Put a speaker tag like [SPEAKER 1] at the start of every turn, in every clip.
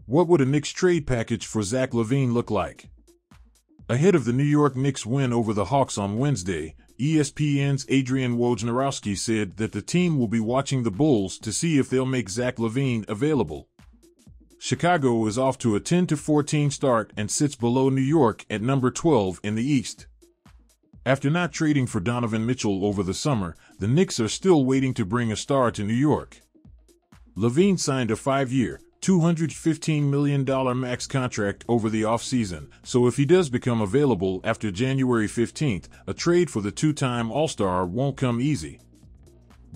[SPEAKER 1] What would a Knicks trade package for Zach LaVine look like? Ahead of the New York Knicks win over the Hawks on Wednesday, ESPN's Adrian Wojnarowski said that the team will be watching the Bulls to see if they'll make Zach LaVine available. Chicago is off to a 10-14 start and sits below New York at number 12 in the East. After not trading for Donovan Mitchell over the summer, the Knicks are still waiting to bring a star to New York. LaVine signed a 5-year, $215 million max contract over the offseason, so if he does become available after January 15th, a trade for the two-time All-Star won't come easy.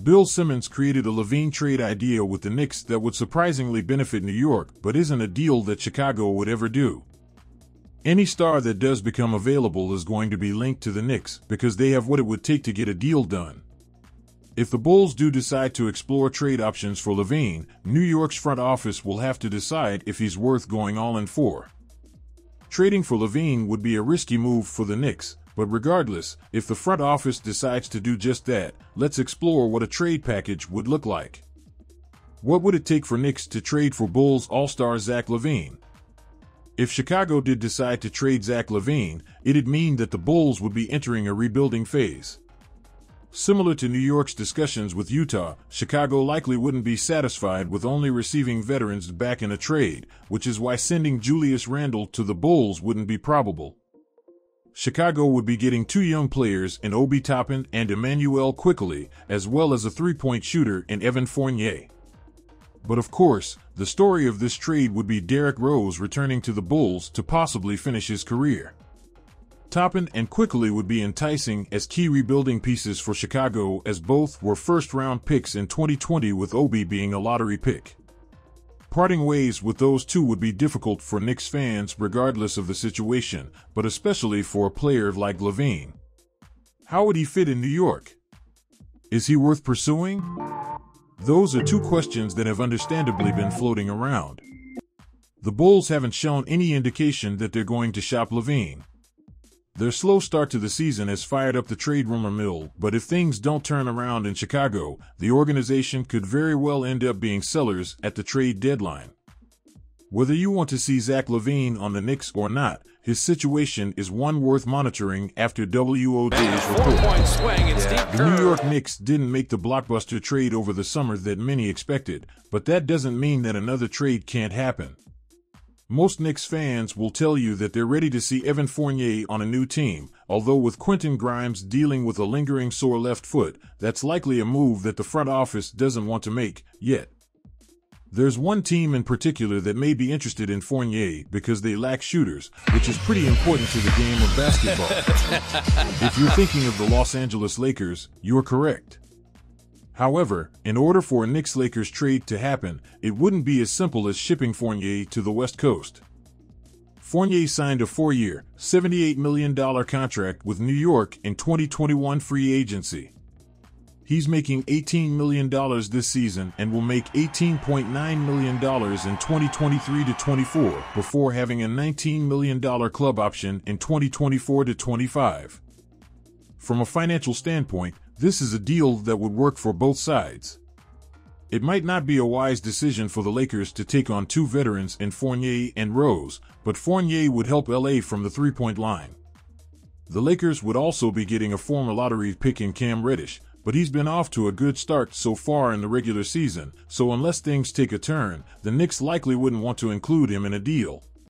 [SPEAKER 1] Bill Simmons created a LaVine trade idea with the Knicks that would surprisingly benefit New York, but isn't a deal that Chicago would ever do. Any star that does become available is going to be linked to the Knicks because they have what it would take to get a deal done. If the Bulls do decide to explore trade options for LaVine, New York's front office will have to decide if he's worth going all in for. Trading for LaVine would be a risky move for the Knicks, but regardless, if the front office decides to do just that, let's explore what a trade package would look like. What would it take for Knicks to trade for Bulls All-Star Zach LaVine? If Chicago did decide to trade Zach LaVine, it'd mean that the Bulls would be entering a rebuilding phase. Similar to New York's discussions with Utah, Chicago likely wouldn't be satisfied with only receiving veterans back in a trade, which is why sending Julius Randle to the Bulls wouldn't be probable. Chicago would be getting two young players in Obi Toppin and Emmanuel Quickley, as well as a three-point shooter in Evan Fournier. But of course, the story of this trade would be Derrick Rose returning to the Bulls to possibly finish his career. Toppin and Quickley would be enticing as key rebuilding pieces for Chicago, as both were first-round picks in 2020, with Obi being a lottery pick. Parting ways with those two would be difficult for Knicks fans regardless of the situation, but especially for a player like LaVine. How would he fit in New York? Is he worth pursuing? Those are two questions that have understandably been floating around. The Bulls haven't shown any indication that they're going to shop LaVine. Their slow start to the season has fired up the trade rumor mill, but if things don't turn around in Chicago, the organization could very well end up being sellers at the trade deadline. Whether you want to see Zach LaVine on the Knicks or not, his situation is one worth monitoring after WOJ's report. The New York Knicks didn't make the blockbuster trade over the summer that many expected, but that doesn't mean that another trade can't happen. Most Knicks fans will tell you that they're ready to see Evan Fournier on a new team, although with Quentin Grimes dealing with a lingering sore left foot, that's likely a move that the front office doesn't want to make yet. There's one team in particular that may be interested in Fournier because they lack shooters, which is pretty important to the game of basketball. If you're thinking of the Los Angeles Lakers, you're correct. However, in order for a Knicks-Lakers trade to happen, it wouldn't be as simple as shipping Fournier to the West Coast. Fournier signed a 4-year, $78 million contract with New York in 2021 free agency. He's making $18 million this season and will make $18.9 million in 2023-24 before having a $19 million club option in 2024-25. From a financial standpoint, this is a deal that would work for both sides. It might not be a wise decision for the Lakers to take on two veterans in Fournier and Rose, but Fournier would help LA from the three-point line. The Lakers would also be getting a former lottery pick in Cam Reddish, but he's been off to a good start so far in the regular season, so unless things take a turn, the Knicks likely wouldn't want to include him in a deal.